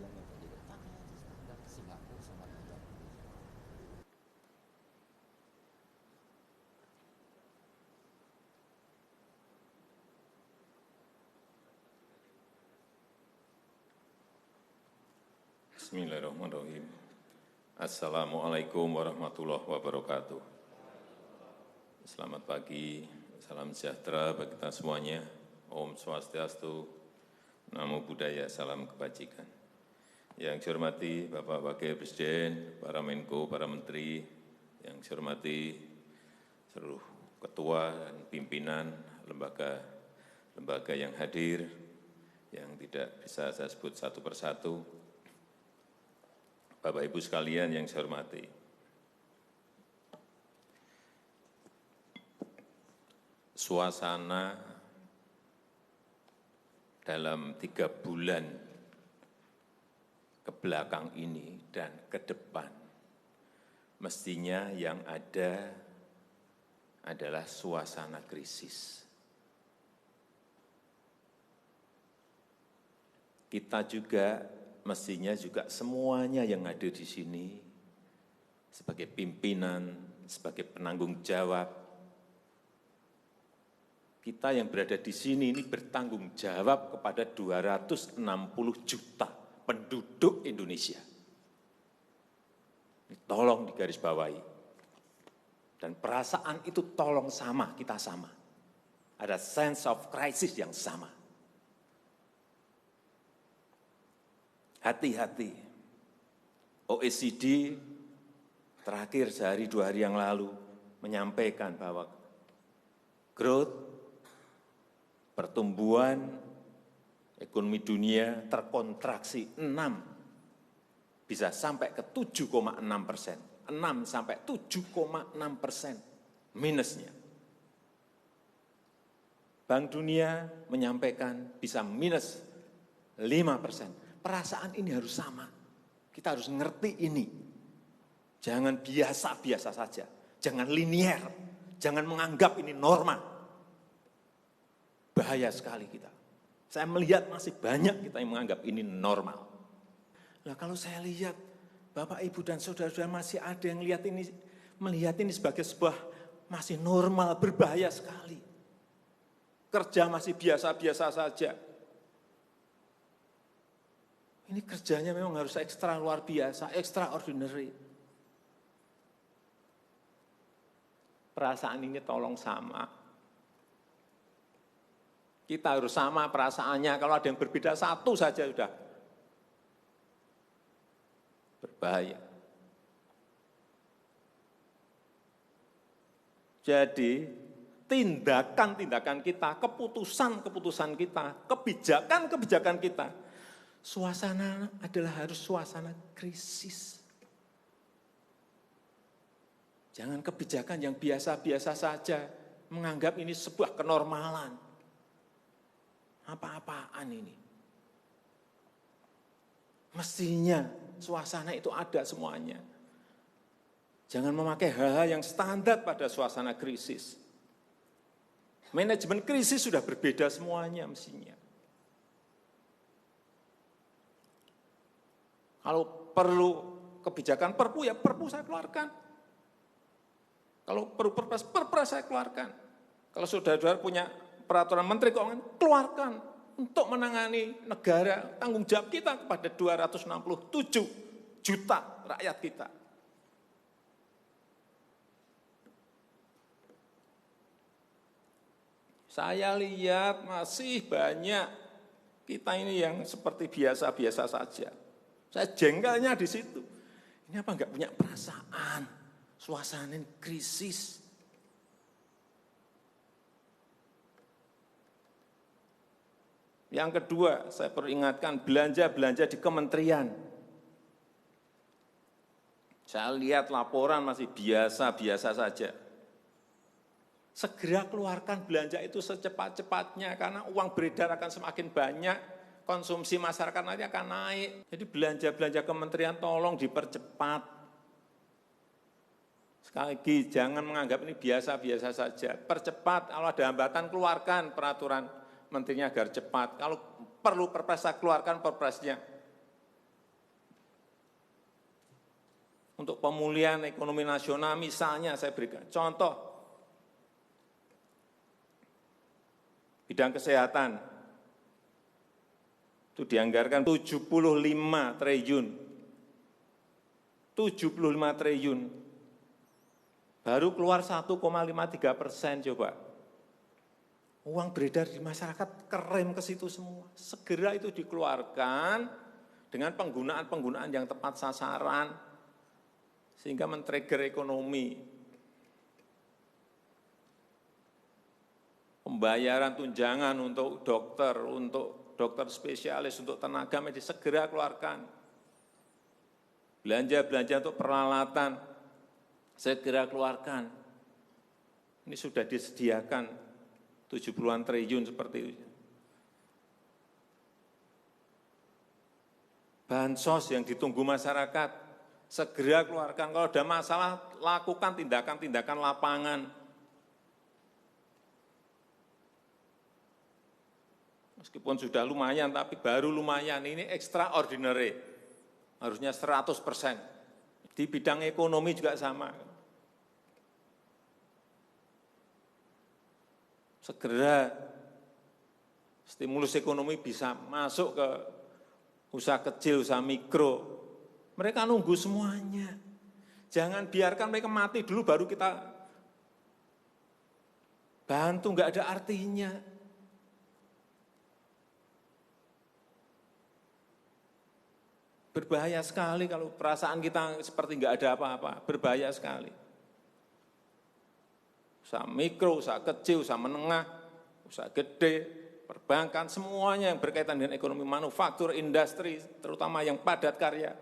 bilang ya Pak, jadi tanya aja standar Singapura sama kita. Bismillahirrahmanirrahim. Assalamualaikum warahmatullahi wabarakatuh. Selamat pagi, salam sejahtera bagi kita semuanya. Om Swastiastu, Namo Buddhaya, salam kebajikan. Yang saya hormati Bapak Wakil Presiden, para Menko, para Menteri, yang saya hormati seluruh ketua dan pimpinan lembaga yang hadir, yang tidak bisa saya sebut satu persatu. Bapak Ibu sekalian yang saya hormati, suasana dalam 3 bulan ke belakang ini dan ke depan, mestinya yang ada adalah suasana krisis. Kita juga mestinya juga semuanya yang ada di sini sebagai pimpinan, sebagai penanggung jawab, kita yang berada di sini ini bertanggung jawab kepada 260 juta penduduk Indonesia. Ini tolong digarisbawahi. Dan perasaan itu tolong sama, kita sama. Ada sense of crisis yang sama. Hati-hati, OECD terakhir sehari 2 hari yang lalu menyampaikan bahwa growth, pertumbuhan ekonomi dunia terkontraksi 6, bisa sampai ke 7,6%, 6 sampai 7,6% minusnya. Bank Dunia menyampaikan bisa minus 5%. Perasaan ini harus sama. Kita harus ngerti ini. Jangan biasa-biasa saja. Jangan linier. Jangan menganggap ini norma. Bahaya sekali kita. Saya melihat masih banyak kita yang menganggap ini normal. Nah, kalau saya lihat Bapak, Ibu, dan saudara-saudara masih ada yang melihat ini sebagai sebuah masih normal, berbahaya sekali. Kerja masih biasa-biasa saja. Ini kerjanya memang harus ekstra luar biasa, extraordinary. Perasaan ini tolong sama. Kita harus sama perasaannya, kalau ada yang berbeda satu saja sudah berbahaya. Jadi, tindakan-tindakan kita, keputusan-keputusan kita, kebijakan-kebijakan kita, suasana adalah harus suasana krisis. Jangan kebijakan yang biasa-biasa saja, menganggap ini sebuah kenormalan. Apa-apaan ini? Mestinya suasana itu ada semuanya. Jangan memakai hal-hal yang standar pada suasana krisis. Manajemen krisis sudah berbeda semuanya mestinya. Kalau perlu kebijakan perpu, ya perpu saya keluarkan. Kalau perlu perpres saya keluarkan. Kalau saudara-saudara punya peraturan menteri keuangan, keluarkan untuk menangani negara, tanggung jawab kita kepada 267 juta rakyat kita. Saya lihat masih banyak kita ini yang seperti biasa-biasa saja. Saya jengkelnya di situ. Ini apa enggak punya perasaan, suasana krisis. Yang kedua, saya perlu ingatkan belanja-belanja di kementerian. Saya lihat laporan masih biasa-biasa saja. Segera keluarkan belanja itu secepat-cepatnya karena uang beredar akan semakin banyak. Konsumsi masyarakat nanti akan naik. Jadi belanja-belanja kementerian tolong dipercepat. Sekali lagi, jangan menganggap ini biasa-biasa saja. Percepat, kalau ada hambatan keluarkan peraturan menterinya agar cepat. Kalau perlu perpres, keluarkan perpresnya. untuk pemulihan ekonomi nasional. Misalnya saya berikan contoh, bidang kesehatan, itu dianggarkan 75 triliun. 75 triliun. Baru keluar 1,53% coba. Uang beredar di masyarakat kerem ke situ semua. Segera itu dikeluarkan dengan penggunaan-penggunaan yang tepat sasaran, sehingga men-trigger ekonomi. Pembayaran tunjangan untuk dokter spesialis, untuk tenaga medis, segera keluarkan. Belanja-belanja untuk peralatan, segera keluarkan. Ini sudah disediakan 70-an triliun seperti itu. Bansos yang ditunggu masyarakat, segera keluarkan. Kalau ada masalah, lakukan tindakan-tindakan lapangan. Meskipun sudah lumayan, tapi baru lumayan. Ini extraordinary. Harusnya 100%. Di bidang ekonomi juga sama. Segera stimulus ekonomi bisa masuk ke usaha kecil, usaha mikro. Mereka nunggu semuanya. Jangan biarkan mereka mati dulu baru kita bantu, nggak ada artinya. Berbahaya sekali kalau perasaan kita seperti nggak ada apa-apa, berbahaya sekali. Usaha mikro, usaha kecil, usaha menengah, usaha gede, perbankan, semuanya yang berkaitan dengan ekonomi manufaktur, industri, terutama yang padat karya,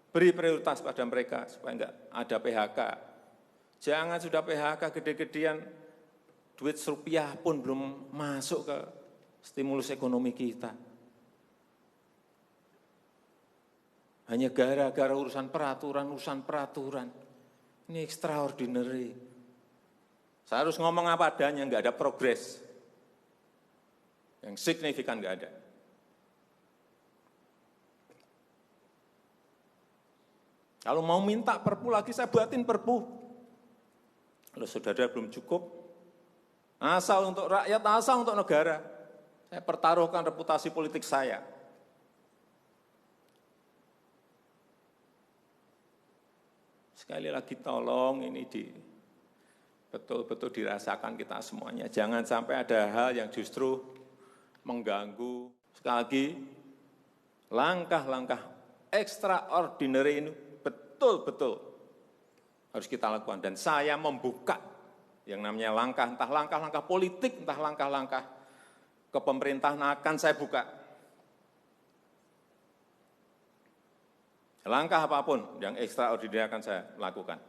beri prioritas pada mereka supaya enggak ada PHK. Jangan sudah PHK gede-gedean, duit rupiah pun belum masuk ke stimulus ekonomi kita. Hanya gara-gara urusan peraturan. Ini extraordinary. Saya harus ngomong apa adanya, enggak ada progres. Yang signifikan enggak ada. Kalau mau minta perpu lagi, saya buatin perpu. Kalau saudara belum cukup, asal untuk rakyat, asal untuk negara. Saya pertaruhkan reputasi politik saya. Sekali lagi tolong ini betul-betul dirasakan kita semuanya. Jangan sampai ada hal yang justru mengganggu. Sekali lagi, langkah-langkah extraordinary ini betul-betul harus kita lakukan. Dan saya membuka yang namanya langkah, entah langkah-langkah politik, entah langkah-langkah kepemerintahan akan saya buka. Langkah apapun yang extraordinary akan saya lakukan.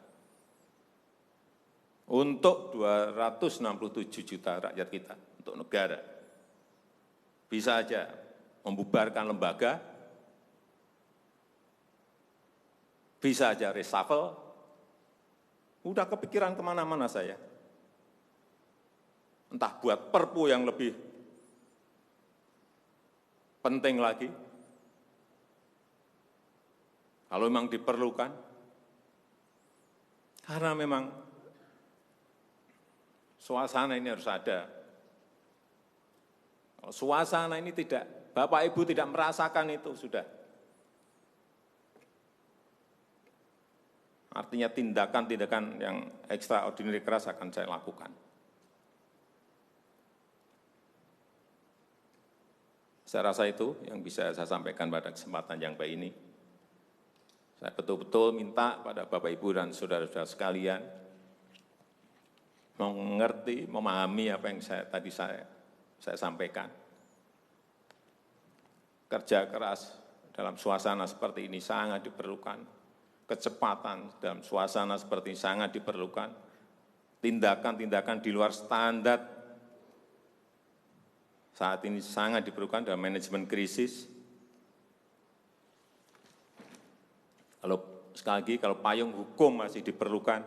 Untuk 267 juta rakyat kita, untuk negara. Bisa saja membubarkan lembaga, bisa saja reshuffle, udah kepikiran kemana-mana saya. Entah buat perpu yang lebih penting lagi, kalau memang diperlukan, karena memang suasana ini harus ada. Kalau suasana ini tidak, Bapak Ibu tidak merasakan itu, sudah. Artinya tindakan-tindakan yang extraordinary keras akan saya lakukan. Saya rasa itu yang bisa saya sampaikan pada kesempatan yang baik ini. Saya betul-betul minta pada Bapak Ibu dan saudara-saudara sekalian mengerti, memahami apa yang tadi saya sampaikan. Kerja keras dalam suasana seperti ini sangat diperlukan. Kecepatan dalam suasana seperti ini sangat diperlukan. Tindakan-tindakan di luar standar saat ini sangat diperlukan dalam manajemen krisis. Sekali lagi, kalau payung hukum masih diperlukan,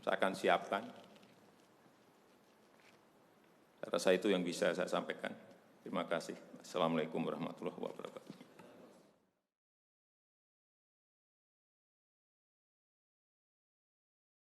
saya akan siapkan. Saya rasa itu yang bisa saya sampaikan. Terima kasih. Assalamualaikum warahmatullahi wabarakatuh.